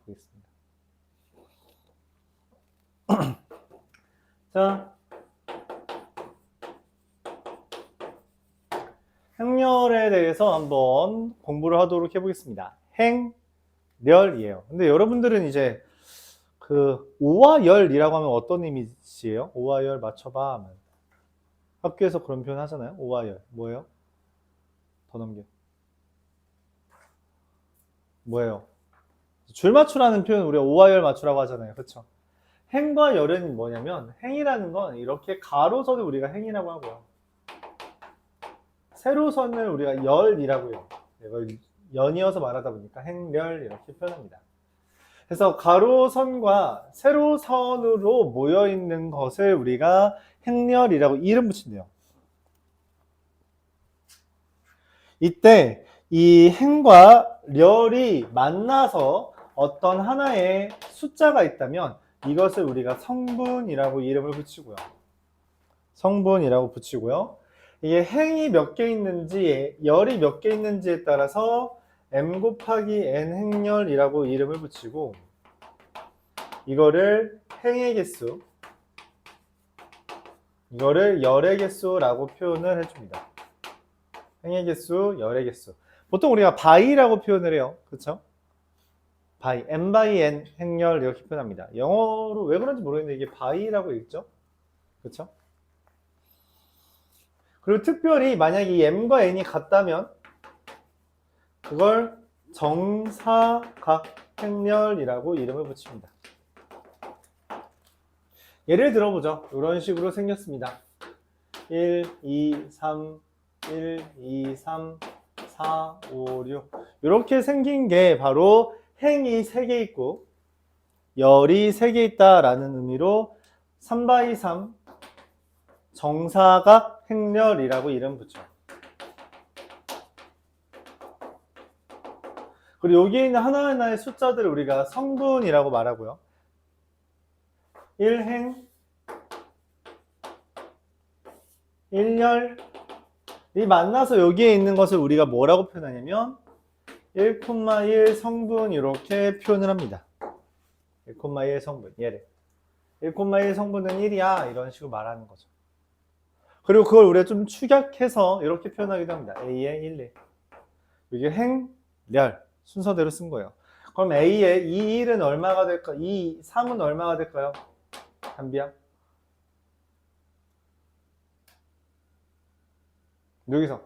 보겠습니다. 자, 행렬에 대해서 한번 공부를 하도록 해보겠습니다. 행렬이에요. 근데 여러분들은 이제 그 오와 열이라고 하면 어떤 이미지예요? 오와 열 맞춰봐 하면 학교에서 그런 표현 하잖아요. 오와 열 뭐예요? 더 넘겨. 뭐예요? 줄 맞추라는 표현 우리가 오와 열 맞추라고 하잖아요. 그렇죠? 행과 열은 뭐냐면 행이라는 건 이렇게 가로선을 우리가 행이라고 하고요. 세로선을 우리가 열이라고 해요. 이걸 연이어서 말하다 보니까 행렬 이렇게 표현합니다. 그래서 가로선과 세로선으로 모여있는 것을 우리가 행렬이라고 이름 붙인대요. 이때 이 행과 렬이 만나서 어떤 하나의 숫자가 있다면 이것을 우리가 성분이라고 이름을 붙이고요. 성분이라고 붙이고요. 이게 행이 몇 개 있는지, 열이 몇 개 있는지에 따라서 m 곱하기 n 행렬이라고 이름을 붙이고 이거를 행의 개수, 이거를 열의 개수라고 표현을 해줍니다. 행의 개수, 열의 개수. 보통 우리가 바이라고 표현을 해요. 그렇죠? 바이, m by n 행렬 이렇게 표현합니다. 영어로 왜 그런지 모르겠는데 이게 바이라고 읽죠? 그렇죠? 그리고 특별히 만약에 이 m과 n이 같다면 그걸 정사각행렬이라고 이름을 붙입니다. 예를 들어보죠. 이런 식으로 생겼습니다. 1, 2, 3, 1, 2, 3, 4, 5, 6 이렇게 생긴 게 바로 행이 3개 있고 열이 3개 있다라는 의미로 3x3 정사각 행렬이라고 이름 붙여요. 그리고 여기에 있는 하나하나의 숫자들을 우리가 성분이라고 말하고요. 1행, 1열 이 만나서 여기에 있는 것을 우리가 뭐라고 표현하냐면 1,1 성분 이렇게 표현을 합니다. 1,1 성분 얘를 1,1 성분은 1이야 이런 식으로 말하는 거죠. 그리고 그걸 우리가 좀 축약해서 이렇게 표현하기도 합니다. A의 1, 1 이게 행, 렬 순서대로 쓴 거예요. 그럼 A의 이 1은 얼마가 될까? 이 3은 얼마가 될까요? 담비야? 여기서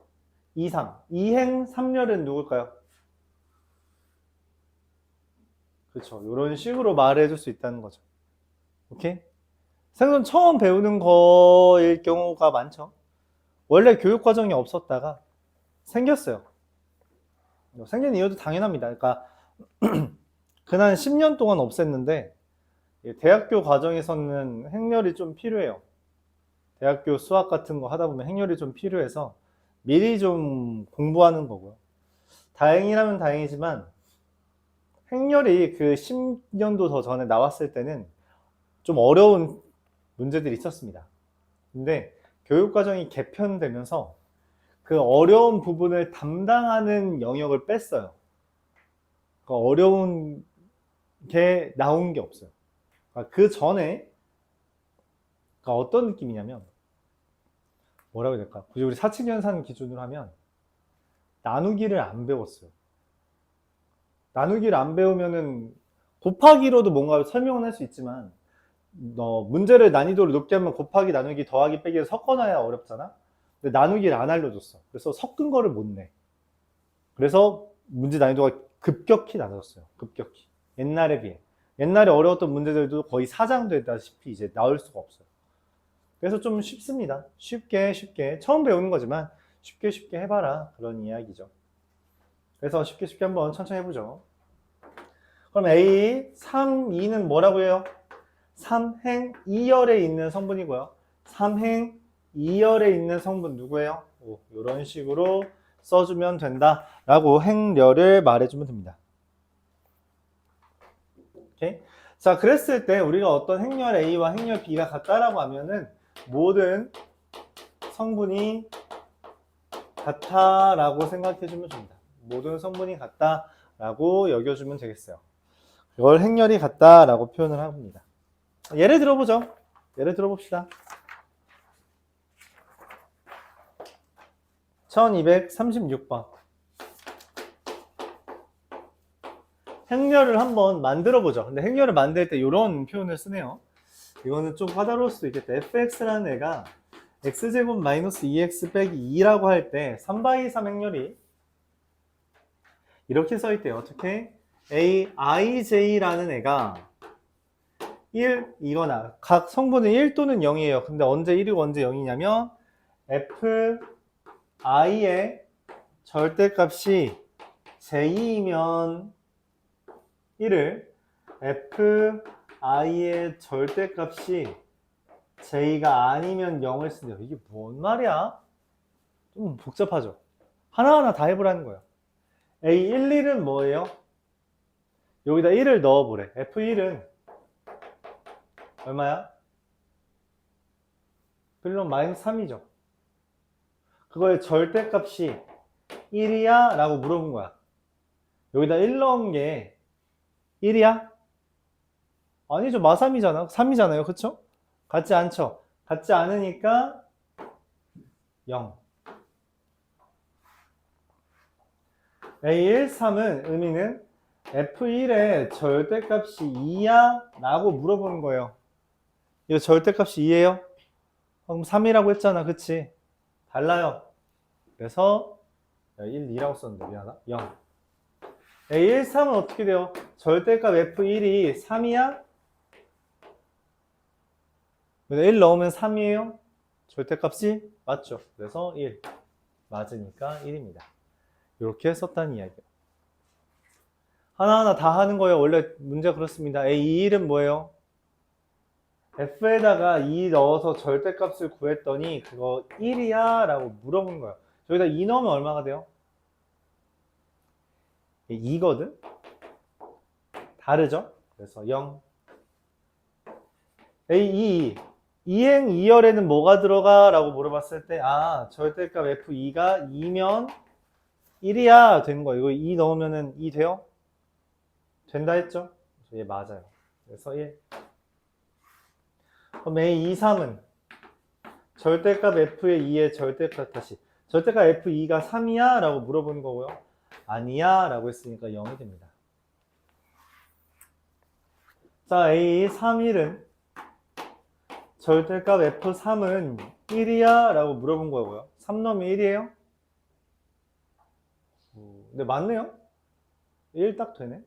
2, 3 2행 3렬은 누굴까요? 그렇죠. 이런 식으로 말해줄 수 있다는 거죠. 오케이? 생선 처음 배우는 거일 경우가 많죠. 원래 교육 과정이 없었다가 생겼어요. 생긴 이유도 당연합니다. 그러니까 그날 10년 동안 없앴는데 대학교 과정에서는 행렬이 좀 필요해요. 대학교 수학 같은 거 하다 보면 행렬이 좀 필요해서 미리 좀 공부하는 거고요. 다행이라면 다행이지만 행렬이 그 10년도 더 전에 나왔을 때는 좀 어려운 문제들이 있었습니다. 근데 교육과정이 개편되면서 그 어려운 부분을 담당하는 영역을 뺐어요. 그 어려운 게 나온 게 없어요. 그 전에 어떤 느낌이냐면 뭐라고 해야 될까? 굳이 우리 사칙연산 기준으로 하면 나누기를 안 배웠어요. 나누기를 안 배우면은 곱하기로도 뭔가 설명은 할 수 있지만 문제를 난이도를 높게 하면 곱하기, 나누기, 더하기, 빼기를 섞어놔야 어렵잖아. 근데 나누기를 안 알려줬어. 그래서 섞은 거를 못 내. 그래서 문제 난이도가 급격히 낮았어요. 급격히. 옛날에 비해. 옛날에 어려웠던 문제들도 거의 사장되다시피 이제 나올 수가 없어요. 그래서 좀 쉽습니다. 쉽게 처음 배우는 거지만 쉽게 해봐라 그런 이야기죠. 그래서 쉽게 한번 천천히 해보죠. 그럼 A, 3, 2는 뭐라고 해요? 3행 2열에 있는 성분이고요. 3행 2열에 있는 성분 누구예요? 이런 식으로 써주면 된다라고 행렬을 말해주면 됩니다. 오케이? 자, 그랬을 때 우리가 어떤 행렬 A와 행렬 B가 같다라고 하면은 모든 성분이 같다라고 생각해주면 됩니다. 모든 성분이 같다라고 여겨주면 되겠어요. 이걸 행렬이 같다라고 표현을 합니다. 예를 들어보죠. 예를 들어봅시다. 1236번. 행렬을 한번 만들어보죠. 근데 행렬을 만들 때 이런 표현을 쓰네요. 이거는 좀 까다로울 수도 있겠다. fx라는 애가 x제곱 마이너스 2x 빼기 2라고 할 때 3/3 행렬이 이렇게 써있대요. 어떻게? aij라는 애가 1 이거나 각 성분은 1 또는 0이에요. 근데 언제 1이고 언제 0이냐면 fi의 절대값이 j2이면 1을 fi의 절대값이 j가 아니면 0을 쓴대요. 이게 뭔 말이야? 좀 복잡하죠? 하나하나 다 해보라는 거예요. A1, 1은 뭐예요? 여기다 1을 넣어보래. F1은 얼마야? 필름 마이너스 3이죠. 그거의 절대값이 1이야? 라고 물어본 거야. 여기다 1 넣은 게 1이야? 아니죠. 마3이잖아. 3이잖아요. 그쵸? 같지 않죠? 같지 않으니까 0. A1, 3은 의미는 F1의 절대값이 2야? 라고 물어보는 거예요. 이거 절대값이 2예요? 그럼 3이라고 했잖아. 그치? 달라요. 그래서 1, 2라고 썼는데 미안하다. 0. A1, 3은 어떻게 돼요? 절대값 F1이 3이야? 1 넣으면 3이에요? 절대값이 맞죠? 그래서 1. 맞으니까 1입니다. 이렇게 썼다는 이야기예요. 하나하나 다 하는 거예요. 원래 문제가 그렇습니다. A1은 뭐예요? F에다가 2 넣어서 절대값을 구했더니 그거 1이야? 라고 물어본 거예요. 저기다 2 넣으면 얼마가 돼요? 2거든? 다르죠? 그래서 0. A2. 2행 2열에는 뭐가 들어가? 라고 물어봤을 때 절대값 F2가 2면 1이야 되는 거예요. 이거 2 넣으면은 2 돼요? 된다 했죠? 그래서 얘 맞아요. 그래서 1. 그럼 A2, 3은 절대값 F의 2의 절대값 다시 절대값 F2가 3이야? 라고 물어보는 거고요. 아니야? 라고 했으니까 0이 됩니다. 자, A 3, 1은 절대값 F3은 1이야? 라고 물어본 거고요. 3 넣으면 1이에요? 근데 맞네요? 1 딱 되네?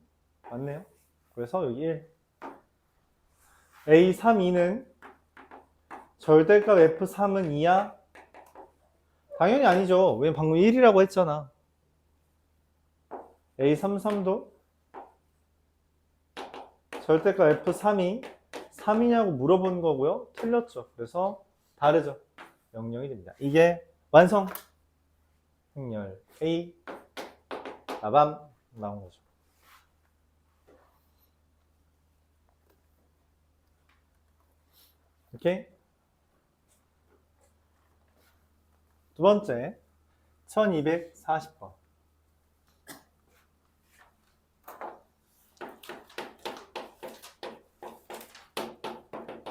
맞네요? 그래서 여기 1. A 3, 2는 절대값 F3은 2야? 당연히 아니죠. 왜냐면 방금 1이라고 했잖아. A 3, 3도 절대값 F3이 3이냐고 물어본 거고요. 틀렸죠. 그래서 다르죠. 0, 0이 됩니다. 이게 완성 행렬 A 나밤 나온 거죠. 오케이? 두 번째 1240번.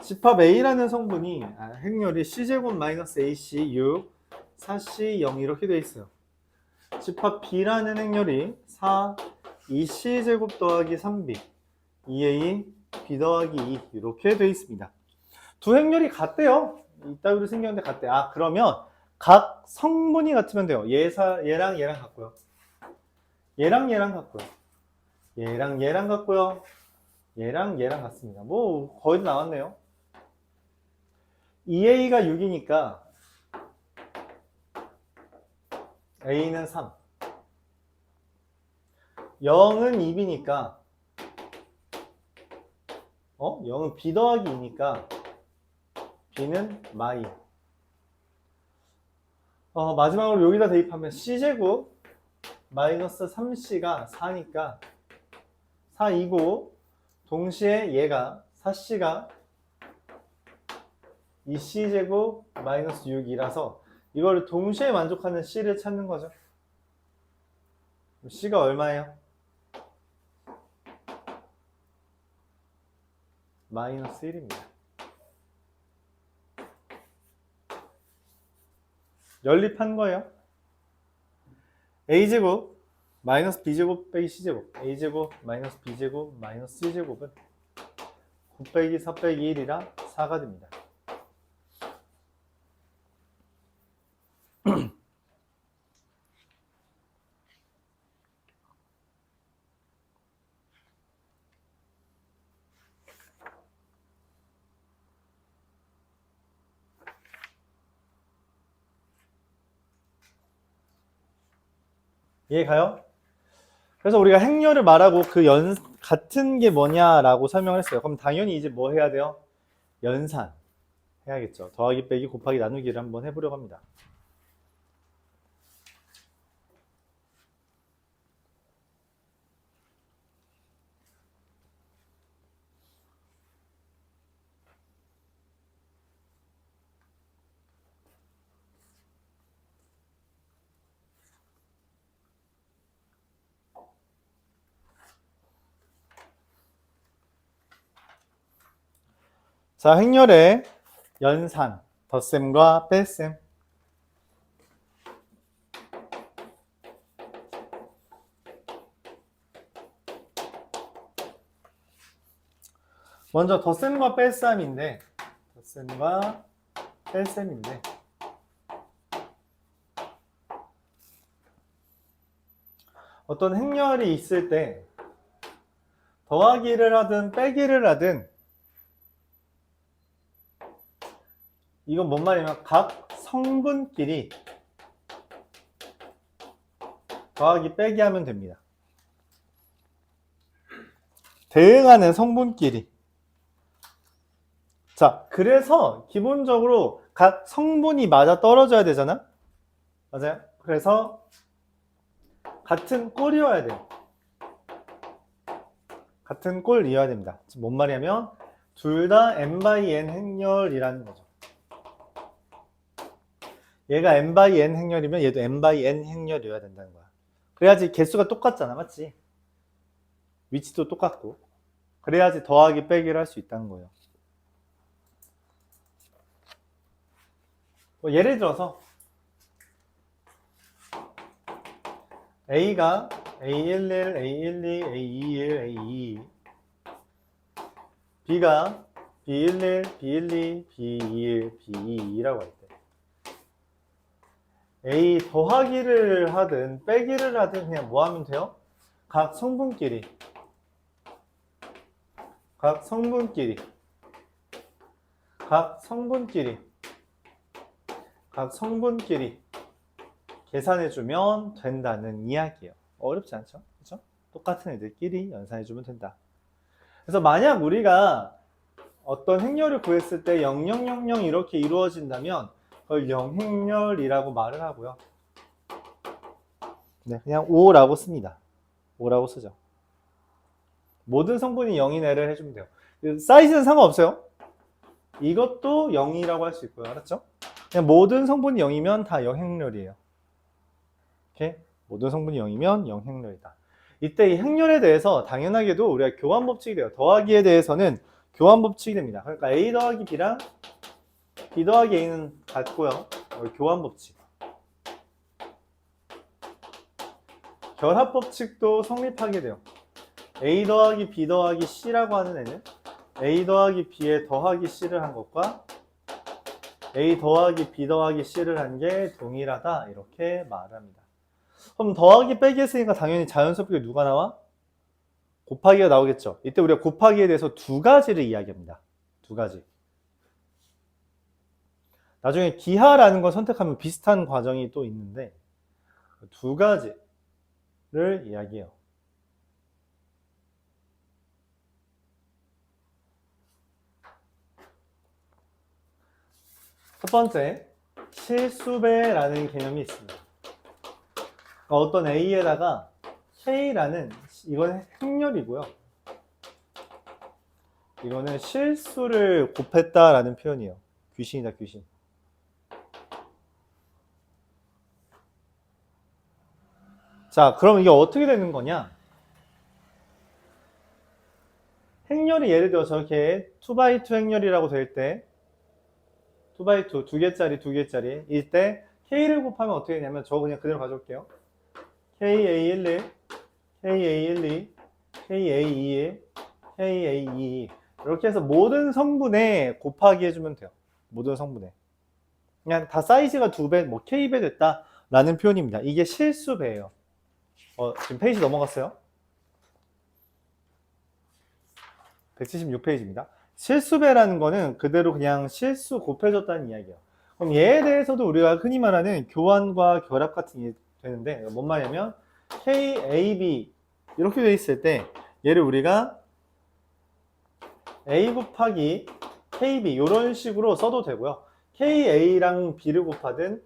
집합 A라는 성분이 행렬이 C제곱 마이너스 AC 6, 4C 0 이렇게 되어 있어요. 집합 B라는 행렬이 4, 2C제곱 더하기 3B, 2A, B 더하기 2 이렇게 되어 있습니다. 두 행렬이 같대요. 이따위로 생겼는데 같대. 그러면 각 성분이 같으면 돼요. 얘랑 얘랑 같고요. 얘랑 얘랑 같고요. 얘랑 얘랑 같고요. 얘랑 얘랑 같습니다. 뭐 거의 다 나왔네요. 2A가 6이니까 A는 3. 0은 2B니까 0은 B 더하기 2니까 B는 마이. 마지막으로 여기다 대입하면 C제곱 마이너스 3C가 4니까 4이고 동시에 얘가 4C가 2C제곱 마이너스 6이라서 이거를 동시에 만족하는 C를 찾는 거죠. C가 얼마예요? 마이너스 1입니다. 연립한 거예요. a제곱 마이너스 b제곱 빼기 c제곱, a제곱 마이너스 b제곱 마이너스 c제곱은 9 빼기 4 빼기 1이라 4가 됩니다. 이해 가요? 그래서 우리가 행렬을 말하고 그 같은 게 뭐냐라고 설명을 했어요. 그럼 당연히 이제 뭐 해야 돼요? 연산 해야겠죠. 더하기 빼기 곱하기 나누기를 한번 해보려고 합니다. 자, 행렬의 연산, 덧셈과 뺄셈. 먼저 덧셈과 뺄셈인데, 어떤 행렬이 있을 때 더하기를 하든 빼기를 하든, 이건 뭔 말이냐면 각 성분끼리 더하기 빼기 하면 됩니다. 대응하는 성분끼리. 자, 그래서 기본적으로 각 성분이 맞아 떨어져야 되잖아? 맞아요? 그래서 같은 꼴이어야 돼요. 같은 꼴이어야 됩니다. 지금 뭔 말이냐면 둘 다 n/n 행렬이라는 거죠. 얘가 n/n 행렬이면 얘도 n/n 행렬이어야 된다는 거야. 그래야지 개수가 똑같잖아, 맞지? 위치도 똑같고. 그래야지 더하기 빼기를 할 수 있다는 거예요. 뭐 예를 들어서 A가 A11, A12, A21, A22, B가 B11, B12, B21, B22라고 할 때 A 더하기를 하든 빼기를 하든 그냥 뭐 하면 돼요? 각 성분끼리 계산해주면 된다는 이야기예요. 어렵지 않죠? 그렇죠? 똑같은 애들끼리 연산해주면 된다. 그래서 만약 우리가 어떤 행렬을 구했을 때 0000 이렇게 이루어진다면 그걸 영행렬이라고 말을 하고요. 네, 그냥 5라고 씁니다. 5라고 쓰죠. 모든 성분이 0인 애를 해주면 돼요. 사이즈는 상관없어요. 이것도 0이라고 할 수 있고요. 알았죠? 그냥 모든 성분이 0이면 다 영행렬이에요. 이렇게 모든 성분이 0이면 영행렬이다. 이때 이 행렬에 대해서 당연하게도 우리가 교환 법칙이 돼요. 더하기에 대해서는 교환 법칙이 됩니다. 그러니까 A 더하기 B랑 B 더하기 A는 같고요. 교환 법칙. 결합 법칙도 성립하게 돼요. A 더하기 B 더하기 C라고 하는 애는 A 더하기 B에 더하기 C를 한 것과 A 더하기 B 더하기 C를 한 게 동일하다 이렇게 말합니다. 그럼 더하기 빼기 했으니까 당연히 자연스럽게 누가 나와? 곱하기가 나오겠죠. 이때 우리가 곱하기에 대해서 두 가지를 이야기합니다. 두 가지. 나중에 기하라는 걸 선택하면 비슷한 과정이 또 있는데 두 가지를 이야기해요. 첫 번째, 실수배라는 개념이 있습니다. 어떤 A에다가 K라는, 이건 행렬이고요. 이거는 실수를 곱했다라는 표현이에요. 귀신이다, 귀신. 자, 그럼 이게 어떻게 되는 거냐? 행렬이 예를 들어 저렇게 2x2 행렬이라고 될 때 2x2 두 개짜리 일 때 K를 곱하면 어떻게 되냐면 저 그냥 그대로 가져올게요. KA11, KA12, KA21, KA22 이렇게 해서 모든 성분에 곱하기 해주면 돼요. 모든 성분에. 그냥 다 사이즈가 2배, 뭐 K배 됐다 라는 표현입니다. 이게 실수배예요. 지금 페이지 넘어갔어요. 176페이지입니다. 실수배라는 거는 그대로 그냥 실수 곱해줬다는 이야기예요. 그럼 얘에 대해서도 우리가 흔히 말하는 교환과 결합 같은 게 되는데 뭔 말이냐면 KAB 이렇게 돼 있을 때 얘를 우리가 A 곱하기 KB 이런 식으로 써도 되고요. KA랑 B를 곱하든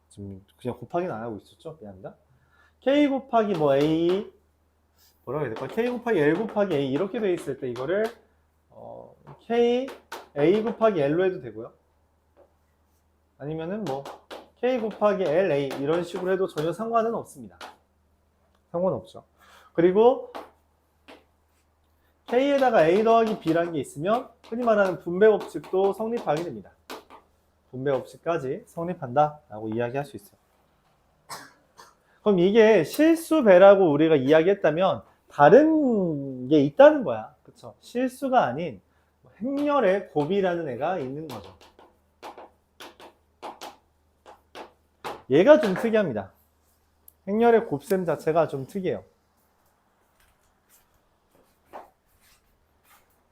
지금 그냥 곱하기는 안 하고 있었죠? 미안합니다. K 곱하기 뭐 A 뭐라고 해야 될까? K 곱하기 L 곱하기 A 이렇게 돼 있을 때 이거를 K A 곱하기 L로 해도 되고요. 아니면은 뭐 K 곱하기 LA 이런 식으로 해도 전혀 상관은 없습니다. 상관없죠. 그리고 K에다가 A 더하기 B라는 게 있으면 흔히 말하는 분배 법칙도 성립하게 됩니다. 분배 법칙까지 성립한다 라고 이야기할 수 있어요. 그럼 이게 실수배라고 우리가 이야기했다면 다른 게 있다는 거야. 그쵸? 실수가 아닌 행렬의 곱이라는 애가 있는 거죠. 얘가 좀 특이합니다. 행렬의 곱셈 자체가 좀 특이해요.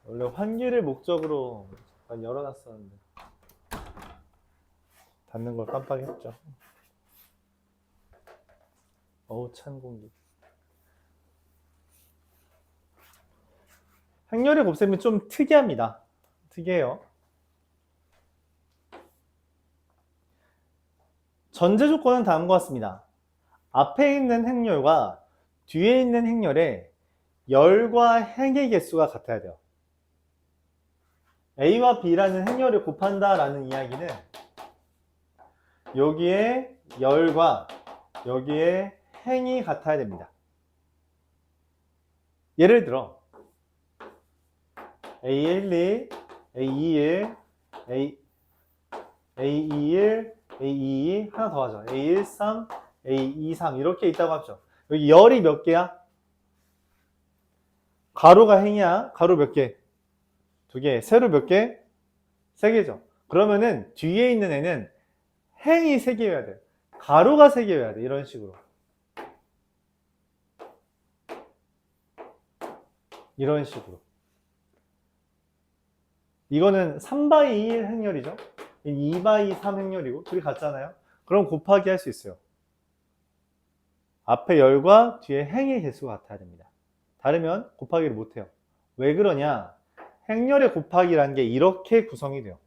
원래 환기를 목적으로 잠깐 열어놨었는데 닫는 걸 깜빡했죠. 어우 찬 공기. 행렬의 곱셈이 좀 특이합니다. 특이해요. 전제 조건은 다음과 같습니다. 앞에 있는 행렬과 뒤에 있는 행렬의 열과 행의 개수가 같아야 돼요. A와 B라는 행렬을 곱한다 라는 이야기는 여기에 열과 여기에 행이 같아야 됩니다. 예를 들어 A12, A21, A21, A22 하나 더 하죠. A13, A23 이렇게 있다고 하죠. 여기 열이 몇 개야? 가로가 행이야. 가로 몇 개? 2개. 세로 몇 개? 3개죠. 그러면은 뒤에 있는 애는 행이 3개여야 돼. 가로가 3개여야 돼. 이런 식으로. 이런 식으로. 이거는 3x2 1 행렬이죠. 2x2 3 행렬이고 둘이 같잖아요. 그럼 곱하기 할 수 있어요. 앞에 열과 뒤에 행의 개수가 같아야 됩니다. 다르면 곱하기를 못해요. 왜 그러냐? 행렬의 곱하기라는 게 이렇게 구성이 돼요.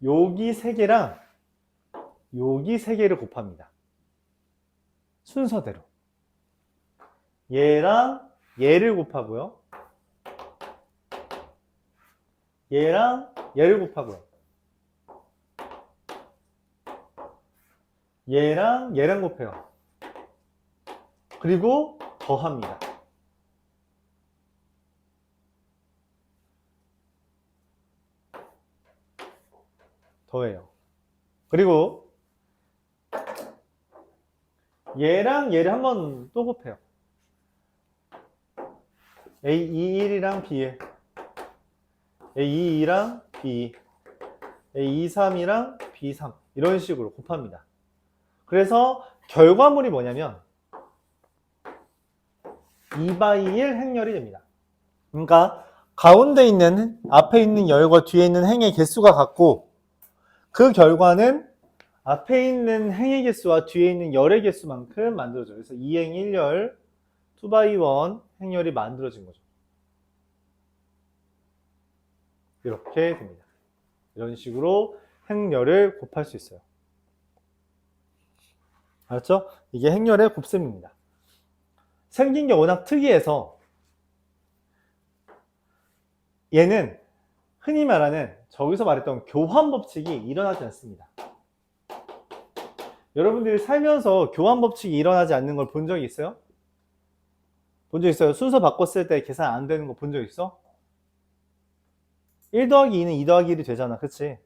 여기 3개랑 여기 3개를 곱합니다. 순서대로. 얘랑 얘를 곱하고요. 얘랑 얘를 곱하고요. 얘랑 얘랑 곱해요. 그리고 더합니다. 더해요. 그리고 얘랑 얘를 한 번 또 곱해요. A21이랑 B1, A22랑 B2, A23이랑 B3 이런 식으로 곱합니다. 그래서 결과물이 뭐냐면 2x1 행렬이 됩니다. 그러니까 가운데 있는 앞에 있는 열과 뒤에 있는 행의 개수가 같고 그 결과는 앞에 있는 행의 개수와 뒤에 있는 열의 개수만큼 만들어져요. 그래서 2행 1열 2x1 행렬이 만들어진 거죠. 이렇게 됩니다. 이런 식으로 행렬을 곱할 수 있어요. 알았죠? 이게 행렬의 곱셈입니다. 생긴 게 워낙 특이해서 얘는 흔히 말하는 저기서 말했던 교환 법칙이 일어나지 않습니다. 여러분들이 살면서 교환 법칙이 일어나지 않는 걸 본 적이 있어요? 본 적 있어요? 순서 바꿨을 때 계산 안 되는 거 본 적 있어? 1 더하기 2는 2 더하기 1이 되잖아. 그치?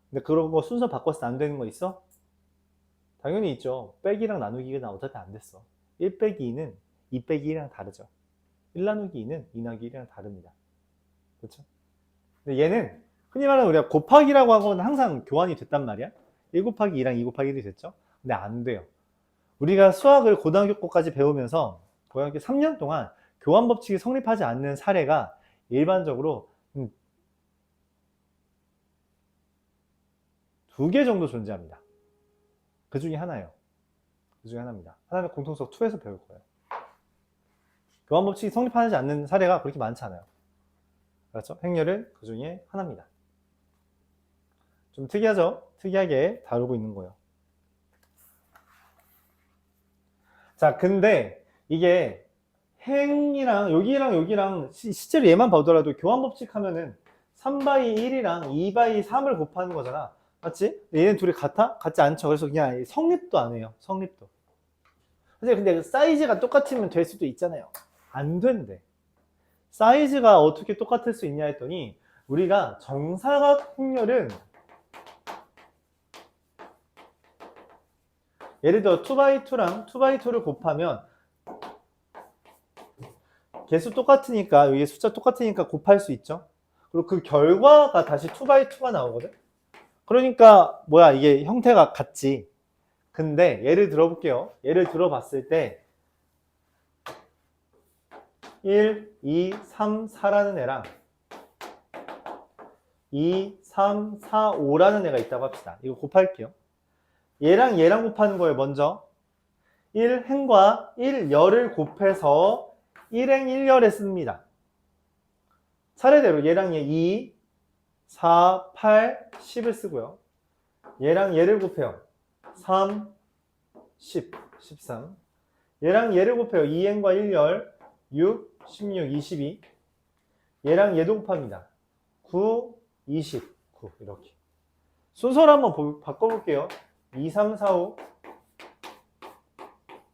근데 그런 거 순서 바꿨을 때 안 되는 거 있어? 당연히 있죠. 빼기랑 나누기가 나 어차피 안 됐어. 1 빼기 2는 2 빼기 1이랑 다르죠. 1 나누기 2는 2 나누기 1이랑 다릅니다. 그렇죠? 근데 얘는 흔히 말하는 우리가 곱하기라고 하고는 항상 교환이 됐단 말이야. 1 곱하기 2랑 2 곱하기 1이 됐죠? 근데 안 돼요. 우리가 수학을 고등학교 거까지 배우면서 고등학교 3년 동안 교환 법칙이 성립하지 않는 사례가 일반적으로 2개 정도 존재합니다. 그 중에 하나예요. 그 중에 하나입니다. 하나는 공통수학 2에서 배울 거예요. 교환 법칙이 성립하지 않는 사례가 그렇게 많지 않아요. 그렇죠? 행렬은 그 중에 하나입니다. 좀 특이하죠? 특이하게 다루고 있는 거예요. 자, 근데 이게 행이랑 여기랑 실제로 얘만 보더라도 교환 법칙 하면은 3바이 1이랑 2바이 3을 곱하는 거잖아. 맞지? 얘네 둘이 같아? 같지 않죠. 그래서 그냥 성립도 안 해요. 성립도. 근데 사이즈가 똑같으면 될 수도 있잖아요. 안 된대. 사이즈가 어떻게 똑같을 수 있냐 했더니 우리가 정사각 행렬은 예를 들어 2x2랑 2x2를 곱하면 개수 똑같으니까 여기 숫자 똑같으니까 곱할 수 있죠. 그리고 그 결과가 다시 2x2가 나오거든. 그러니까 뭐야 이게 형태가 같지. 근데 예를 들어볼게요. 예를 들어봤을 때 1, 2, 3, 4라는 애랑 2, 3, 4, 5라는 애가 있다고 합시다. 이거 곱할게요. 얘랑 곱하는 거예요. 먼저 1행과 1열을 곱해서 1행 1열에 씁니다. 차례대로 얘랑 얘 2, 4, 8, 10을 쓰고요. 얘랑 얘를 곱해요. 3, 10, 13. 얘랑 얘를 곱해요. 2행과 1열 6, 16, 22. 얘랑 얘도 곱합니다. 9, 20, 9 이렇게. 순서를 한번 바꿔볼게요. 2, 3, 4, 5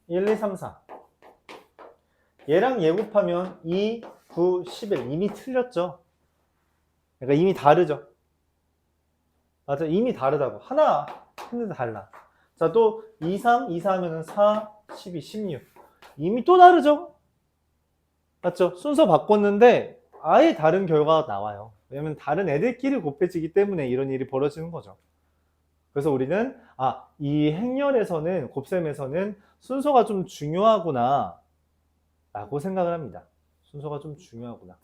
1, 2, 3, 4 얘랑 얘 곱하면 2, 9, 11 이미 틀렸죠. 그러니까 이미 다르죠. 맞아, 이미 다르다고. 하나 했는데 달라. 자, 또 2, 3, 2, 4 하면은 4, 12, 16 이미 또 다르죠. 맞죠? 순서 바꿨는데 아예 다른 결과가 나와요. 왜냐면 다른 애들끼리 곱해지기 때문에 이런 일이 벌어지는 거죠. 그래서 우리는 이 행렬에서는 곱셈에서는 순서가 좀 중요하구나 라고 생각을 합니다. 순서가 좀 중요하구나.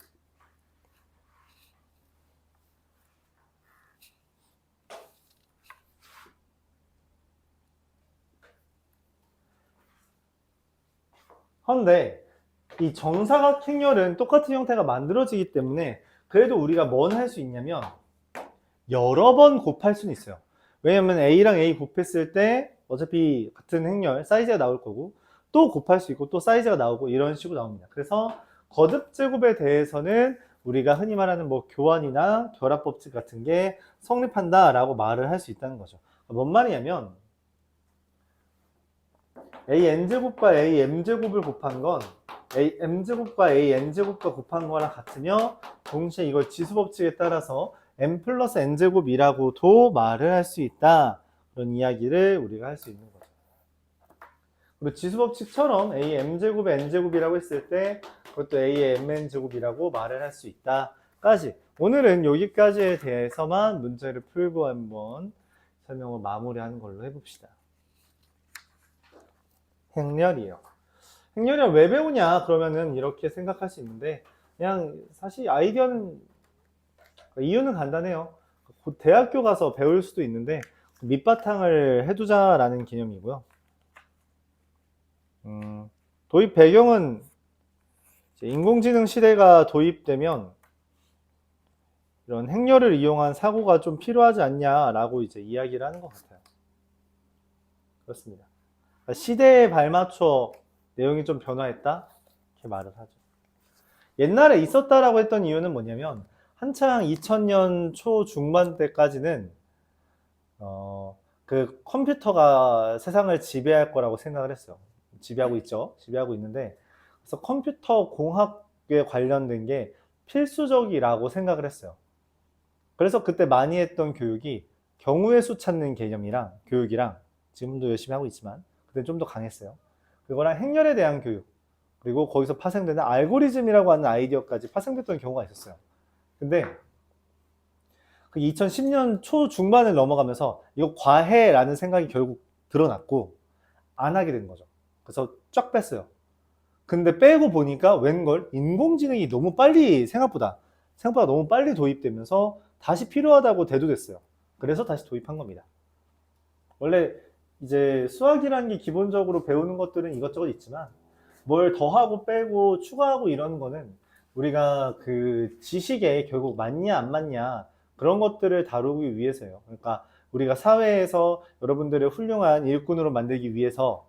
그런데 이 정사각 행렬은 똑같은 형태가 만들어지기 때문에 그래도 우리가 뭘 할 수 있냐면 여러 번 곱할 수는 있어요. 왜냐면 A랑 A 곱했을 때 어차피 같은 행렬 사이즈가 나올 거고 또 곱할 수 있고 또 사이즈가 나오고 이런 식으로 나옵니다. 그래서 거듭 제곱에 대해서는 우리가 흔히 말하는 뭐 교환이나 결합 법칙 같은 게 성립한다 라고 말을 할 수 있다는 거죠. 뭔 말이냐면 AN제곱과 AM제곱을 곱한 건 AM제곱과 AN제곱과 곱한 거랑 같으며 동시에 이걸 지수법칙에 따라서 M 플러스 N제곱이라고도 말을 할 수 있다. 그런 이야기를 우리가 할 수 있는 거죠. 그리고 지수법칙처럼 AM제곱, N제곱이라고 했을 때 그것도 AMN제곱이라고 말을 할 수 있다까지. 오늘은 여기까지에 대해서만 문제를 풀고 한번 설명을 마무리하는 걸로 해봅시다. 행렬이에요. 행렬이를 왜 배우냐 그러면은 이렇게 생각할 수 있는데 그냥 사실 아이디어는 이유는 간단해요. 대학교 가서 배울 수도 있는데 밑바탕을 해두자라는 개념이고요. 도입 배경은 인공지능 시대가 도입되면 이런 행렬을 이용한 사고가 좀 필요하지 않냐라고 이제 이야기를 하는 것 같아요. 그렇습니다. 시대에 발맞춰 내용이 좀 변화했다 이렇게 말을 하죠. 옛날에 있었다라고 했던 이유는 뭐냐면 한창 2000년 초중반 때까지는 그 컴퓨터가 세상을 지배할 거라고 생각을 했어요. 지배하고 있죠. 지배하고 있는데 그래서 컴퓨터 공학에 관련된 게 필수적이라고 생각을 했어요. 그래서 그때 많이 했던 교육이 경우의 수 찾는 개념이랑 교육이랑 지금도 열심히 하고 있지만 그때 좀 더 강했어요. 그거랑 행렬에 대한 교육, 그리고 거기서 파생되는 알고리즘이라고 하는 아이디어까지 파생됐던 경우가 있었어요. 근데 그 2010년 초중반을 넘어가면서 이거 과해라는 생각이 결국 드러났고 안 하게 된 거죠. 그래서 쫙 뺐어요. 근데 빼고 보니까 웬걸 인공지능이 너무 빨리 생각보다 너무 빨리 도입되면서 다시 필요하다고 대두됐어요. 그래서 다시 도입한 겁니다. 원래 이제 수학이라는 게 기본적으로 배우는 것들은 이것저것 있지만 뭘 더하고 빼고 추가하고 이러는 거는 우리가 그 지식에 결국 맞냐 안 맞냐 그런 것들을 다루기 위해서예요. 그러니까 우리가 사회에서 여러분들을 훌륭한 일꾼으로 만들기 위해서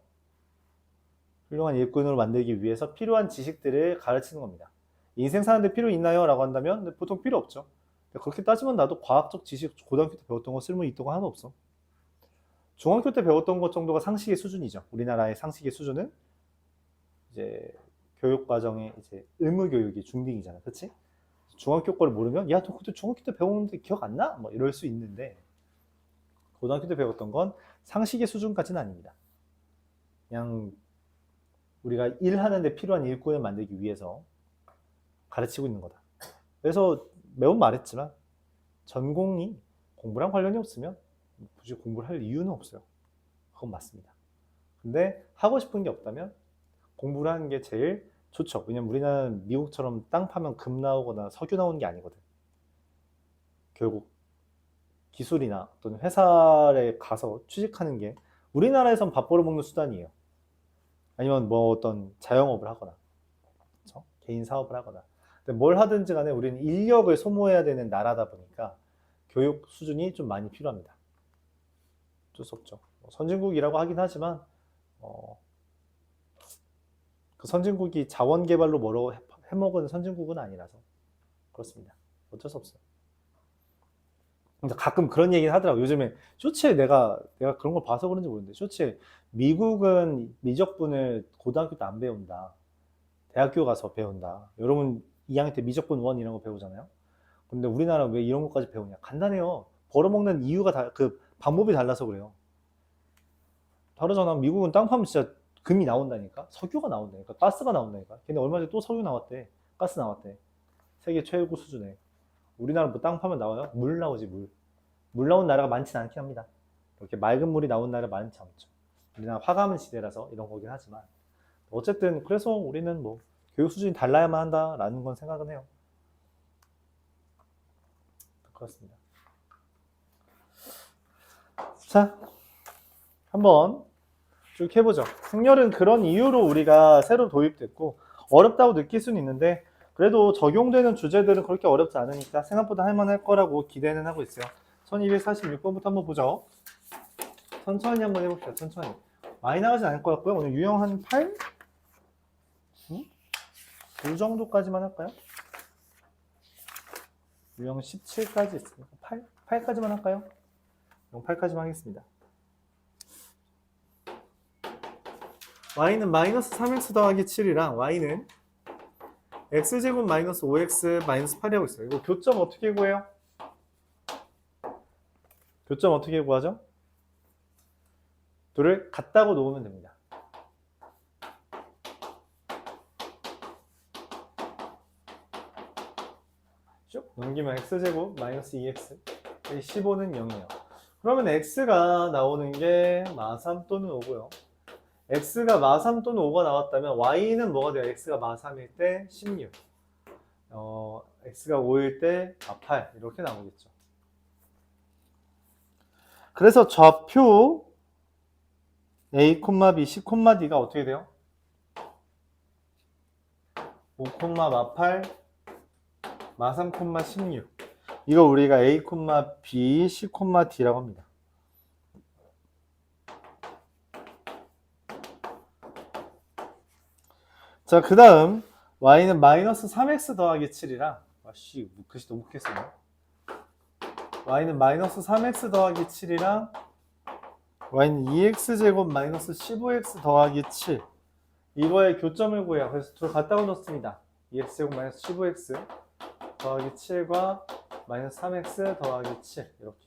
필요한 지식들을 가르치는 겁니다. 인생 사는데 필요 있나요? 라고 한다면 보통 필요 없죠. 그렇게 따지면 나도 과학적 지식 고등학교 때 배웠던 거 쓸모 있다고 하나도 없어. 중학교 때 배웠던 것 정도가 상식의 수준이죠. 우리나라의 상식의 수준은 이제 교육 과정에 이제 의무 교육이 중딩이잖아, 그렇지? 중학교 거를 모르면 야, 너 그때 중학교 때 배웠는데 기억 안 나? 뭐 이럴 수 있는데 고등학교 때 배웠던 건 상식의 수준까지는 아닙니다. 그냥 우리가 일하는데 필요한 일꾼을 만들기 위해서 가르치고 있는 거다. 그래서 매번 말했지만 전공이 공부랑 관련이 없으면 굳이 공부를 할 이유는 없어요. 그건 맞습니다. 근데 하고 싶은 게 없다면 공부를 하는 게 제일 좋죠. 왜냐면 우리나라는 미국처럼 땅 파면 금 나오거나 석유 나오는 게 아니거든. 결국 기술이나 어떤 회사에 가서 취직하는 게 우리나라에선 밥 벌어먹는 수단이에요. 아니면 뭐 어떤 자영업을 하거나, 그렇죠? 개인 사업을 하거나. 근데 뭘 하든지 간에 우리는 인력을 소모해야 되는 나라다 보니까 교육 수준이 좀 많이 필요합니다. 어쩔 수 없죠. 선진국이라고 하긴 하지만 그 선진국이 자원 개발로 뭐라고 해먹은 선진국은 아니라서 그렇습니다. 어쩔 수 없어요. 근데 가끔 그런 얘기는 하더라고. 요즘에 쇼츠에 내가 그런 걸 봐서 그런지 모르는데 쇼츠에 미국은 미적분을 고등학교 때 안 배운다. 대학교 가서 배운다. 여러분 2학년 때 미적분 1 이런 거 배우잖아요. 근데 우리나라 왜 이런 것까지 배우냐? 간단해요. 벌어먹는 이유가 그 방법이 달라서 그래요. 다르잖아. 미국은 땅 파면 진짜 금이 나온다니까. 석유가 나온다니까. 가스가 나온다니까. 걔네 얼마 전에 또 석유 나왔대. 가스 나왔대. 세계 최고 수준에. 우리나라 뭐 땅 파면 나와요? 물 나오지, 물. 물 나온 나라가 많지는 않긴 합니다. 이렇게 맑은 물이 나온 나라 많지 않죠. 우리나라 화가문 시대라서 이런 거긴 하지만. 어쨌든 그래서 우리는 뭐 교육 수준이 달라야만 한다라는 건 생각은 해요. 그렇습니다. 자, 한번 쭉 해보죠. 행렬은 그런 이유로 우리가 새로 도입됐고 어렵다고 느낄 수는 있는데 그래도 적용되는 주제들은 그렇게 어렵지 않으니까 생각보다 할만할 거라고 기대는 하고 있어요. 1246번부터 한번 보죠. 천천히 한번 해봅시다. 천천히. 많이 나가진 않을 것 같고요. 오늘 유형 한 8? 이 정도까지만 할까요? 유형 17까지 있으니까 8까지만 할까요? 유형 8까지만 하겠습니다. y는 마이너스 3x 더하기 7이랑 y는 x제곱 마이너스 5x 마이너스 8이라고 있어요. 이거 교점 어떻게 구해요? 교점 어떻게 구하죠? 둘을 같다고 놓으면 됩니다. 쭉 넘기면 x제곱 마이너스 2x 15는 0이에요. 그러면 x가 나오는 게 마3 또는 5고요. x가 마3 또는 5가 나왔다면 y는 뭐가 돼요? x가 마3일 때 16, x가 5일 때 마8 이렇게 나오겠죠. 그래서 좌표 a, b, c, d가 어떻게 돼요? 5, 마8, 마3, 16. 이거 우리가 a, b, c, d라고 합니다. 자, 그 다음 y는 마이너스 3x 더하기 7이랑 아씨, 글씨 너무 크게 쓰네. y는 마이너스 3x 더하기 7이랑 y는 2x제곱 마이너스 15x 더하기 7 이거의 교점을 구해요. 그래서 둘 갖다가 놓습니다. 2x제곱 마이너스 15x 더하기 7과 마이너스 3x 더하기 7 이렇게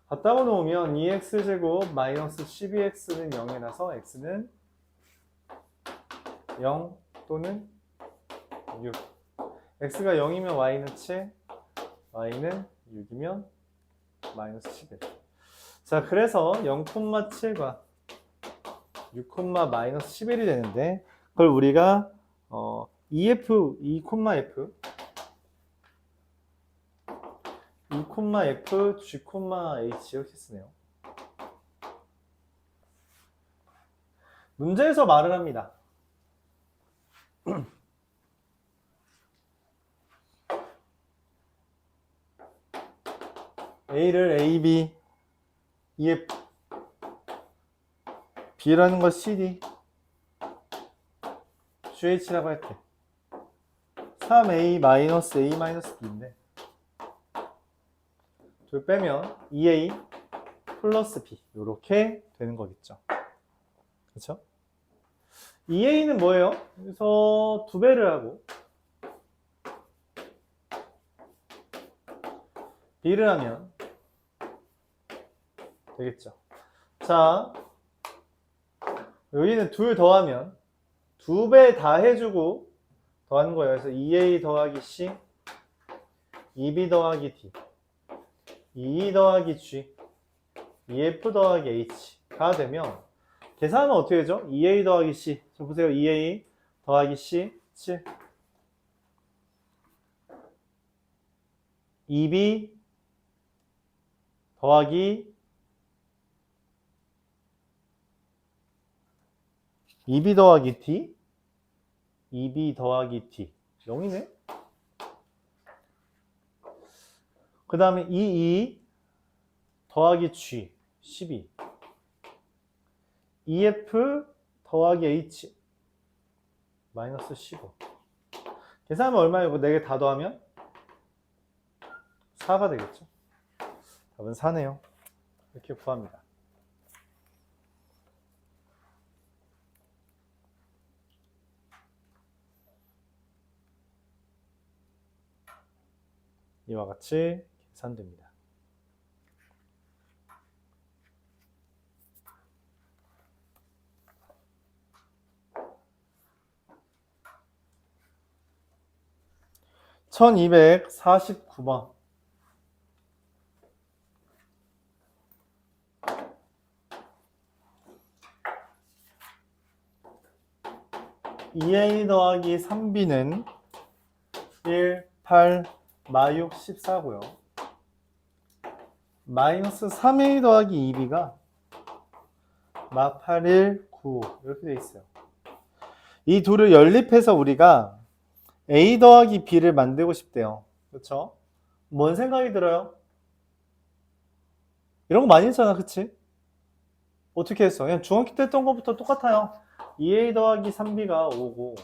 갖다가 놓으면 2x제곱 마이너스 12x는 0이라서 x는 0 또는 6 x가 0이면 y는 7 y는 6이면 마이너스 11 자 그래서 0,7과 6, 마이너스 11이 되는데 그걸 우리가 EF, E,F E,F, G,H 이렇게 쓰네요. 문제에서 말을 합니다. A를 AB, EF, B라는 걸 CD, GH라고 할게. 3A-A-B인데 둘 빼면 2A 플러스 B 이렇게 되는 거겠죠. 그렇죠? 2A는 뭐예요? 그래서 2배를 하고 B를 하면 되겠죠. 자, 여기는 둘 더하면 2배 다 해주고 더하는 거예요. 그래서 2A 더하기 C, 2B 더하기 D, 2E 더하기 G, 2F 더하기 H가 되면 계산은 어떻게 되죠? 2A 더하기 C. 저 보세요. 2A 더하기 C, 7. 2B 더하기 2B 더하기 D, 2B 더하기 D. 0이네? 그 다음에 2E 더하기 G, 12. EF 더하기 H, 마이너스 15. 계산하면 얼마이고 4개 다 더하면 4가 되겠죠. 답은 4네요. 이렇게 구합니다. 이와 같이 계산됩니다. (1249번) (2a 더하기 3b는) 1, 8, 마6, 14고요. 마이너스 3a 더하기 2b가 마 8, 1, 9 이렇게 돼 있어요. 이 둘을 연립해서 우리가 a 더하기 b를 만들고 싶대요. 그렇죠? 뭔 생각이 들어요? 이런 거 많이 했잖아, 그치? 어떻게 했어? 그냥 중학교 때 했던 것부터 똑같아요. 2a 더하기 3b가 5고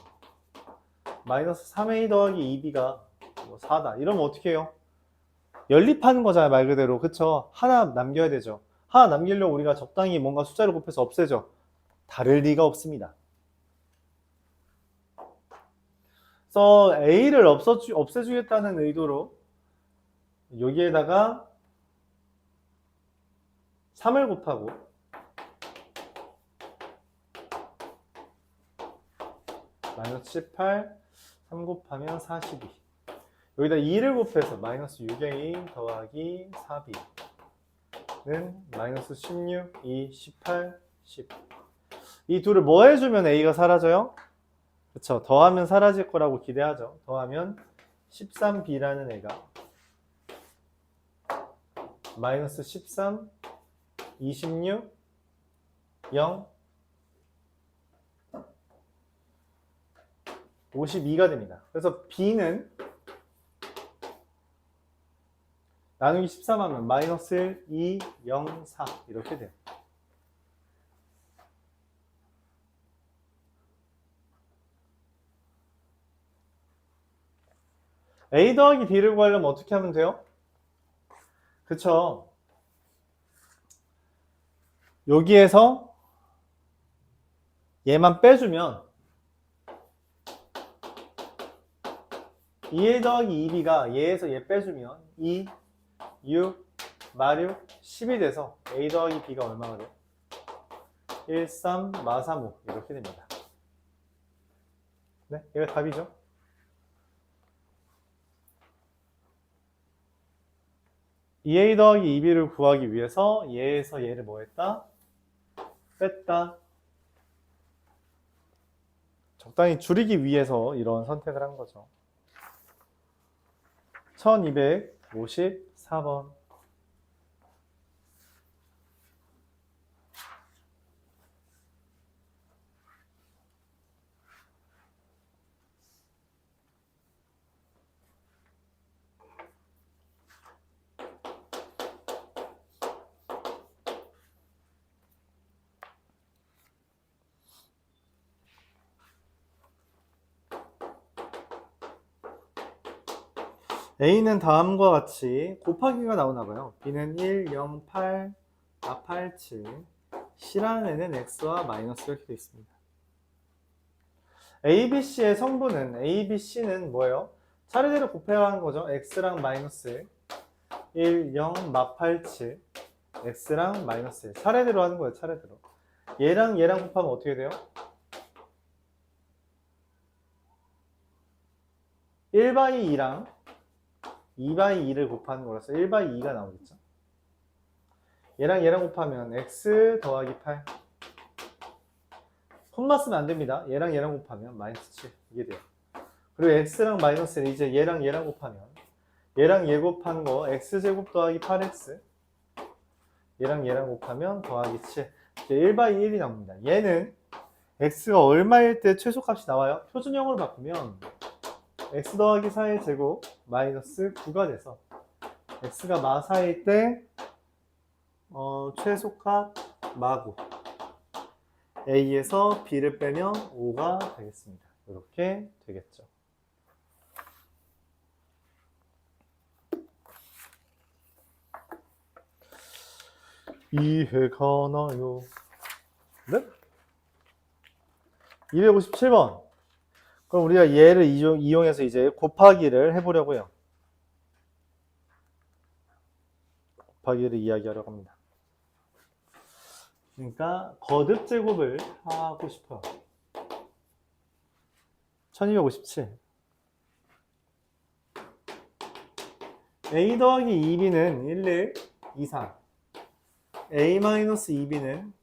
마이너스 3a 더하기 2b가 4다. 이러면 어떻게 해요? 연립하는 거잖아요, 말 그대로. 그쵸? 하나 남겨야 되죠. 하나 남기려고 우리가 적당히 뭔가 숫자를 곱해서 없애죠. 다를 리가 없습니다. 그래서 a를 없애주겠다는 의도로 여기에다가 3을 곱하고 마이너스 18, 3 곱하면 42. 여기다 2를 곱해서 마이너스 6a 더하기 4b는 마이너스 16, 2, 18, 10. 이 둘을 뭐 해주면 a가 사라져요? 그쵸, 더하면 사라질 거라고 기대하죠. 더하면 13b라는 애가 마이너스 13, 26, 0, 52가 됩니다. 그래서 b는 나누기 13 하면 마이너스 1, 2, 0, 4 이렇게 돼요. a 더하기 b를 구하려면 어떻게 하면 돼요? 그쵸? 여기에서 얘만 빼주면 2a 더하기 2b가 얘에서 얘 빼주면 2, 6, 마륙 10이 돼서 a 더하기 b가 얼마가 돼요? 1, 3, 마 3, 5 이렇게 됩니다. 네, 얘가 답이죠. 이 a 더하기 2b를 구하기 위해서 얘에서 얘를 뭐 했다? 뺐다. 적당히 줄이기 위해서 이런 선택을 한 거죠. 1254번. A는 다음과 같이 곱하기가 나오나 봐요. B는 1, 0, 8, 8, 7. C라는 애는 X와 마이너스 이렇게 되어 있습니다. A, B, C의 성분은 A, B, C는 뭐예요? 차례대로 곱해야 하는 거죠. X랑 마이너스 1, 0, 8, 7. X랑 마이너스 1. 차례대로 하는 거예요. 차례대로. 얘랑 얘랑 곱하면 어떻게 돼요? 1바이 2랑 2바이 2를 곱하는 거라서 1바이 2가 나오겠죠. 얘랑 얘랑 곱하면 x 더하기 8. 콤마 쓰면 안 됩니다. 얘랑 얘랑 곱하면 마이너스 7 이게 돼요. 그리고 x랑 마이너스 1 이제 얘랑 얘랑 곱하면 얘랑 얘 곱한 거 x제곱 더하기 8x 얘랑 얘랑 곱하면 더하기 7 이제 1바이 1이 나옵니다. 얘는 x가 얼마일 때 최소값이 나와요? 표준형으로 바꾸면 x 더하기 4의 제곱 마이너스 9가 돼서 x가 마 4일 때 최소값 마9 a에서 b를 빼면 5가 되겠습니다. 이렇게 되겠죠. 이해가나요? 네? 257번. 그럼 우리가 얘를 이용해서 이제 곱하기를 해보려고요. 곱하기를 이야기하려고 합니다. 그러니까 거듭 제곱을 하고 싶어요. 1257. a 더하기 2b는 11, 24. a-2b는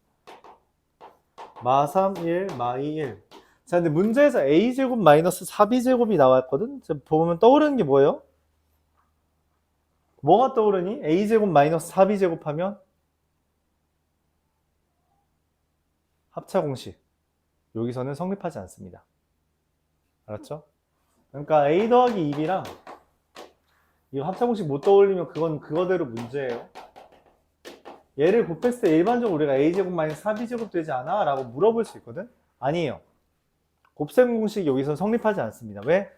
마3, 1, 마2, 1. 자, 근데 문제에서 a제곱 마이너스 4b제곱이 나왔거든? 보면 떠오르는 게 뭐예요? 뭐가 떠오르니? a제곱 마이너스 4b제곱 하면 합차 공식. 여기서는 성립하지 않습니다. 알았죠? 그러니까 a 더하기 2b랑 이 합차 공식 못 떠올리면 그건 그거대로 문제예요. 얘를 곱했을 때 일반적으로 우리가 a제곱 마이너스 4b제곱 되지 않아? 라고 물어볼 수 있거든? 아니에요. 곱셈 공식이 여기서 성립하지 않습니다. 왜?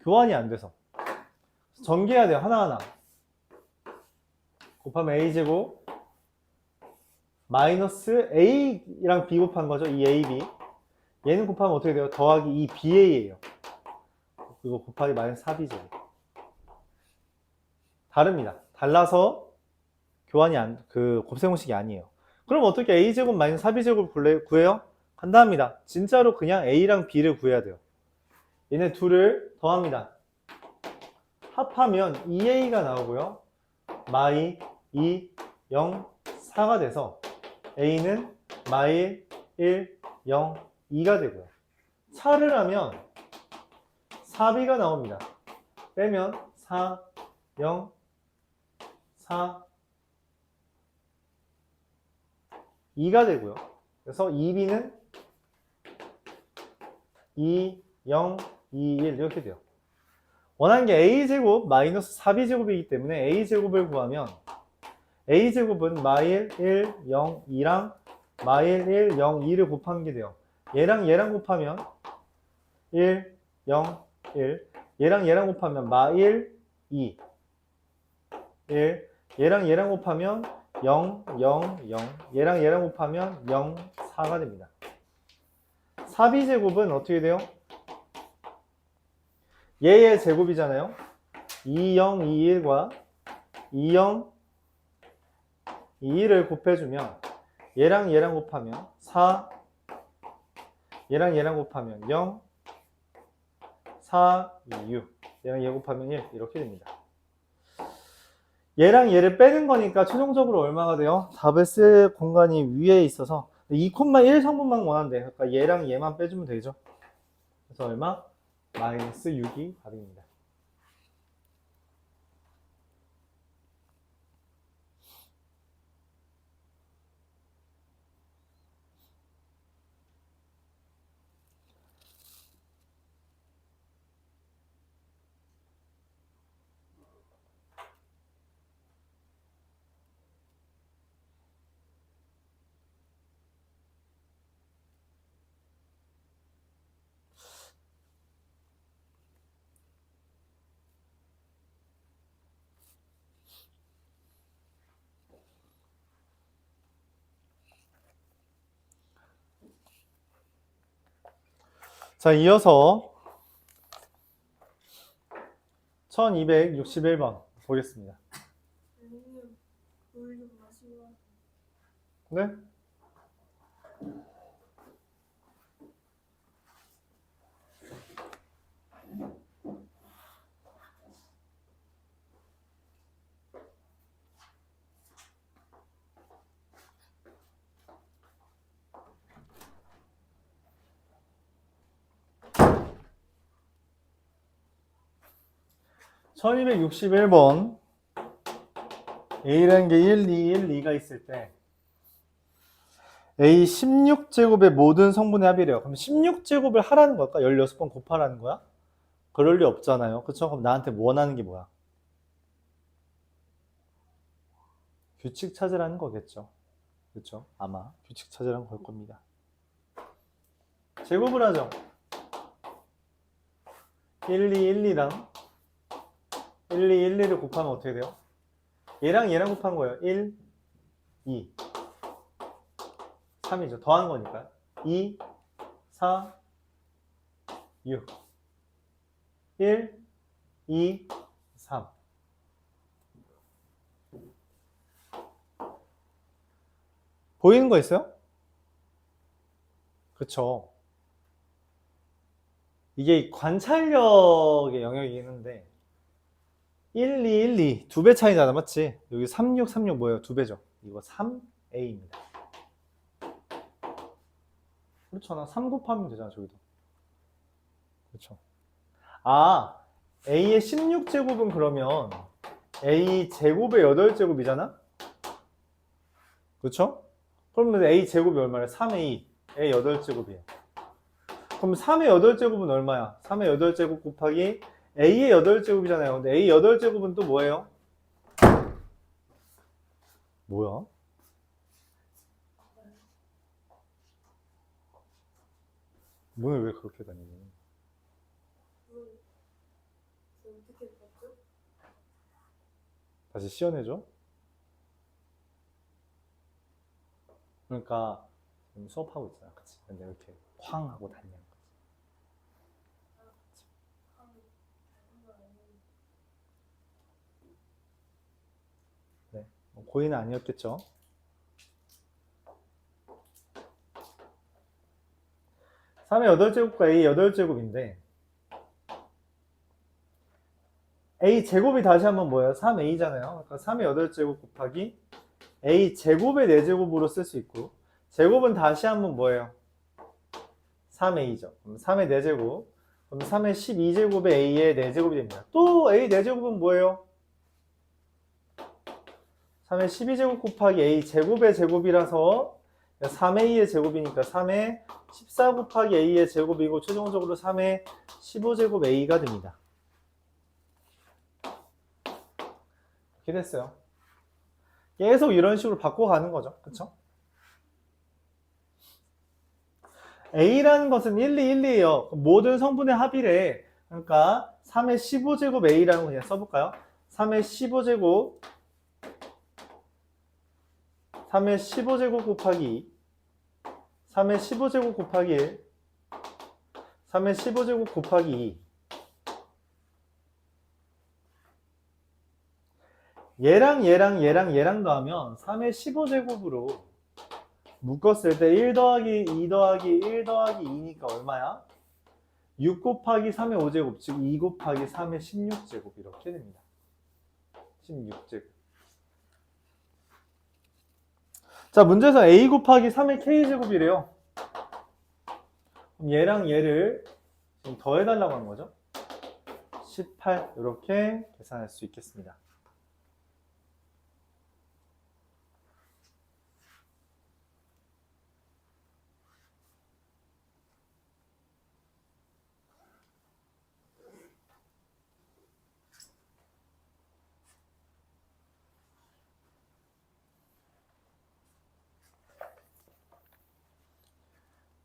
교환이 안 돼서. 전개해야 돼요. 하나하나. 곱하면 a제곱 마이너스 a랑 b 곱한 거죠. 이 ab. 얘는 곱하면 어떻게 돼요? 더하기 이 ba예요. 그리고 곱하기 마이너스 4b제곱. 다릅니다. 달라서 교환이 곱셈 공식이 아니에요. 그럼 어떻게 a제곱 마이너스 4b제곱 구해요? 간단합니다. 진짜로 그냥 a랑 b를 구해야 돼요. 얘네 둘을 더합니다. 합하면 2a가 나오고요. 마이 2, 0, 4가 돼서 a는 마이 1, 0, 2가 되고요. 차를 하면 4b가 나옵니다. 빼면 4, 0, 4, 2가 되고요. 그래서 2b는 2, 0, 2, 1 이렇게 돼요. 원하는 게 a제곱 마이너스 4b제곱이기 때문에 a제곱을 구하면 a제곱은 마일 1, 0, 2랑 마일 1, 0, 2를 곱하는 게 돼요. 얘랑 얘랑 곱하면 1, 0, 1 얘랑 얘랑 곱하면 마일 2, 1 얘랑 얘랑 곱하면 0, 0, 0 얘랑 얘랑 곱하면 0, 4가 됩니다. 4b제곱은 어떻게 돼요? 얘의 제곱이잖아요. 20, 21과 20, 21을 곱해주면 얘랑 얘랑 곱하면 4, 얘랑 얘랑 곱하면 0, 4, 2, 6 얘랑 얘 곱하면 1 이렇게 됩니다. 얘랑 얘를 빼는 거니까 최종적으로 얼마가 돼요? 답을 쓸 공간이 위에 있어서 2,1 성분만 원한대. 그러니까 얘랑 얘만 빼주면 되죠. 그래서 얼마? 마이너스 6이 답입니다. 자, 이어서 1261번 보겠습니다. 네? 1261번 A라는 게 1, 2, 1, 2가 있을 때 A 16제곱의 모든 성분의 합이래요. 그럼 16제곱을 하라는 걸까? 16번 곱하라는 거야? 그럴 리 없잖아요. 그쵸? 그럼 나한테 원하는 게 뭐야? 규칙 찾으라는 거겠죠. 그쵸? 아마 규칙 찾으라는 걸 겁니다. 제곱을 하죠. 1, 2, 1, 2랑 1, 2, 1, 2를 곱하면 어떻게 돼요? 얘랑 얘랑 곱한 거예요. 1, 2, 3이죠. 더한 거니까. 2, 4, 6, 1, 2, 3. 보이는 거 있어요? 그쵸. 이게 관찰력의 영역이긴 한데 1, 2, 1, 2 두 배 차이잖아, 맞지? 여기 3, 6, 3, 6 뭐예요? 두 배죠. 이거 3A입니다. 그렇잖아. 3 곱하면 되잖아, 저기도. 그렇죠. 아, A의 16제곱은 그러면 A 제곱의 8제곱이잖아? 그렇죠? 그러면 A 제곱이 얼마야? 3A. A 8제곱이에요. 그럼 3의 8제곱은 얼마야? 3의 8제곱 곱하기 A의 8제곱이잖아요. 근데 A 8제곱은 또 뭐예요? 뭐야? 문을 왜 그렇게 다니니? 다시 씌워내줘. 그러니까 지금 수업하고 있잖아, 그치? 근데 이렇게 쾅 하고 다니는 거지. 네, 고의는 아니었겠죠? (3의 8제곱과 A 8제곱인데) A 제곱이 다시 한번 뭐예요? 3A잖아요. 그러니까 3의 8제곱 곱하기 A 제곱의 4제곱으로 쓸 수 있고, 제곱은 다시 한번 뭐예요? 3A죠. 그럼 3의 4제곱. 그럼 3의 12제곱의 A의 4제곱이 됩니다. 또 A 4제곱은 뭐예요? 3의 12제곱 곱하기 A 제곱의 제곱이라서 3A의 제곱이니까 3의 14 곱하기 A의 제곱이고 최종적으로 3의 15제곱 A가 됩니다. 이렇게 됐어요. 계속 이런 식으로 바꿔가는 거죠. 그쵸? A라는 것은 1, 2, 1, 2예요. 모든 성분의 합이래. 그러니까 3의 15제곱 A라는 거 그냥 써볼까요? 3의 15제곱 3의 15제곱 곱하기 3의 15제곱 곱하기 1 3의 15제곱 곱하기 2. 얘랑 더하면 3의 15제곱으로 묶었을 때 1 더하기 2 더하기 1 더하기 2니까 얼마야? 6 곱하기 3의 5제곱, 즉 2 곱하기 3의 16제곱 이렇게 됩니다. 16제곱. 자, 문제에서 a 곱하기 3의 k제곱이래요. 그럼 얘랑 얘를 지금 더해달라고 하는 거죠. 18 이렇게 계산할 수 있겠습니다.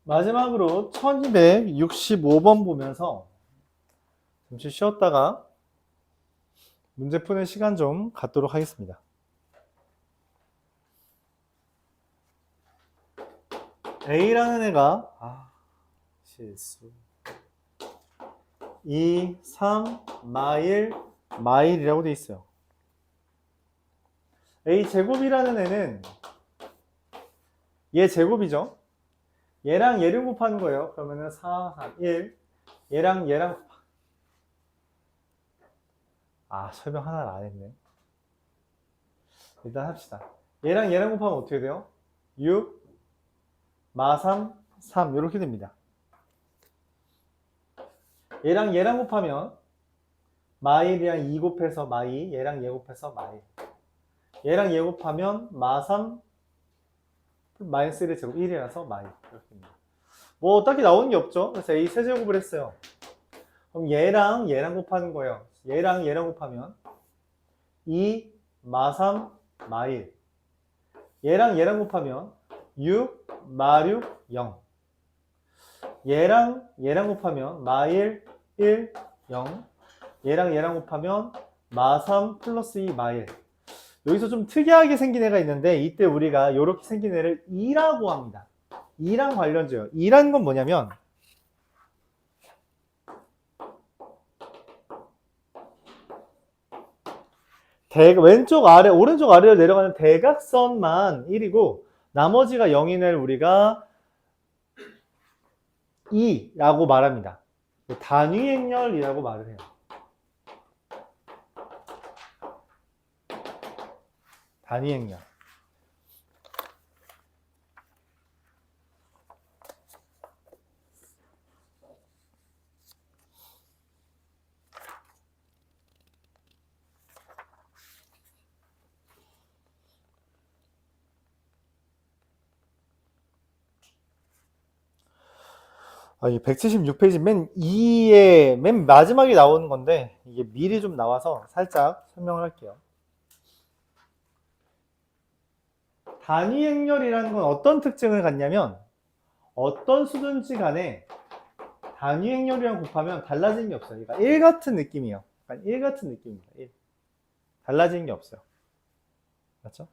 마지막으로 1265번 보면서 잠시 쉬었다가 문제 푸는 시간 좀 갖도록 하겠습니다. A라는 애가 실수 2, 3, 마일이라고 돼 있어요. A 제곱이라는 애는 얘 제곱이죠. 얘랑 얘를 곱하는 거예요. 그러면은 4, 3, 1. 얘랑 설명 하나를 안 했네. 일단 합시다. 얘랑 곱하면 어떻게 돼요? 6, 마 3, 3 이렇게 됩니다. 얘랑 곱하면 마1이랑 2 곱해서 마2, 얘랑 얘 곱해서 마1. 얘랑 얘 곱하면 마3 마이너스 1의 제곱 1이라서 마1 이렇게 됩니다. 뭐 딱히 나오는 게 없죠. 그래서 A 세제곱을 했어요. 그럼 얘랑 곱하는 거예요. 얘랑 곱하면 2, 마3, 마1. 얘랑 곱하면 6, 마6, 0. 얘랑 곱하면 마1, 1, 0. 얘랑 곱하면 마3 플러스 2, 마1. 여기서 좀 특이하게 생긴 애가 있는데 이때 우리가 이렇게 생긴 애를 2라고 합니다. 2랑 관련지어요. 2라는 건 뭐냐면 왼쪽 아래, 오른쪽 아래로 내려가는 대각선만 1이고 나머지가 0인 애를 우리가 2라고 말합니다. 단위행렬이라고 말을 해요. 단위행렬. 이 176페이지 맨 마지막에 나오는 건데 이게 미리 좀 나와서 살짝 설명을 할게요. 단위행렬이라는 건 어떤 특징을 갖냐면 어떤 수든지 간에 단위행렬이랑 곱하면 달라지는 게 없어요. 그러니까 1 같은 느낌이에요. 약간 1 같은 느낌입니다. 1. 달라지는 게 없어요. 맞죠?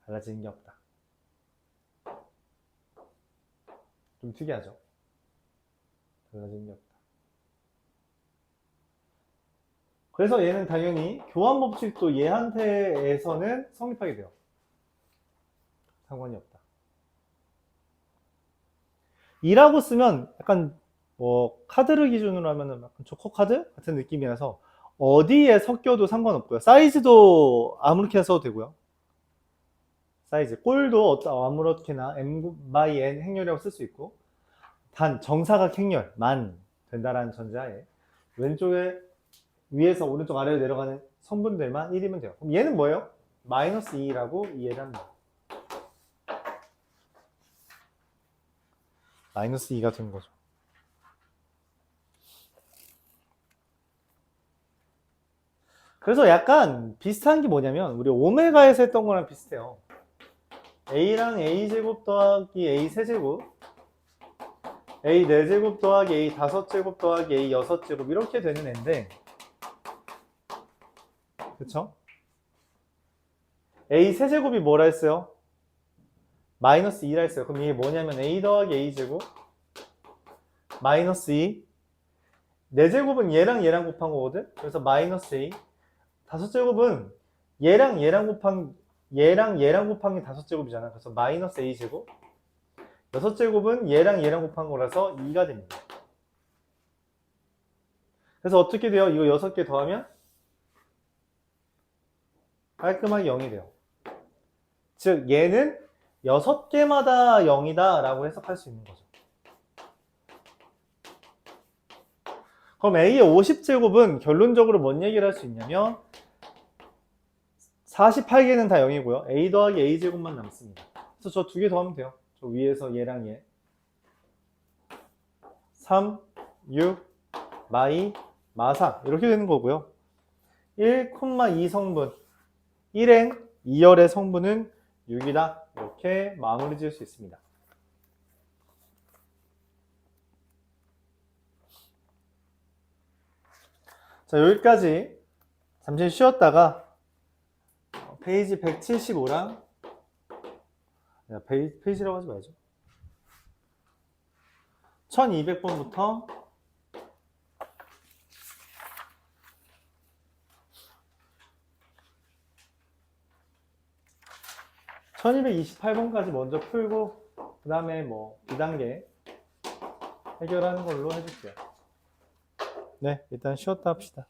달라지는 게 없다. 좀 특이하죠? 달라지는 게 없다. 그래서 얘는 당연히 교환 법칙도 얘한테에서는 성립하게 돼요. 상관이 없다. 2라고 쓰면 약간 카드를 기준으로 하면은 약간 조커 카드 같은 느낌이라서 어디에 섞여도 상관없고요. 사이즈도 아무렇게나 써도 되고요. 사이즈 꼴도 아무렇게나 m/n 행렬이라고 쓸 수 있고 단 정사각 행렬만 된다라는 전제하에 왼쪽에 위에서 오른쪽 아래로 내려가는 성분들만 1이면 돼요. 그럼 얘는 뭐예요? 마이너스 2라고 이해를 합니다. 마이너스 2가 되는 거죠. 그래서 약간 비슷한 게 뭐냐면 우리 오메가에서 했던 거랑 비슷해요. A랑 A제곱 더하기 A 세제곱 A 4제곱 더하기 A 5제곱 더하기 A 6제곱 이렇게 되는 애인데 그쵸? A 세제곱이 뭐라 했어요? 마이너스 2라 했어요. 그럼 이게 뭐냐면 A 더하기 A제곱 마이너스 2. 4제곱은 얘랑 얘랑 곱한 거거든? 그래서 마이너스 A. 5제곱은 얘랑 얘랑 곱한 얘랑 곱한 게 5제곱이잖아. 그래서 마이너스 A제곱. 6제곱은 얘랑 얘랑 곱한 거라서 2가 됩니다. 그래서 어떻게 돼요? 이거 6개 더하면 깔끔하게 0이 돼요. 즉 얘는 6개마다 0이다 라고 해석할 수 있는 거죠. 그럼 A의 50제곱은 결론적으로 뭔 얘기를 할 수 있냐면 48개는 다 0이고요. A 더하기 A제곱만 남습니다. 그래서 저 2개 더하면 돼요. 저 위에서 얘랑 얘. 3, 6, 마이, 마사 이렇게 되는 거고요. 1,2 성분 1행 2열의 성분은 6이다. 이렇게 마무리 지을 수 있습니다. 자, 여기까지 잠시 쉬었다가 페이지 175랑 페이지라고 하지 말죠. 1200번부터 1228번까지 먼저 풀고 그 다음에 뭐 2단계 해결하는 걸로 해줄게요. 네, 일단 쉬었다 합시다.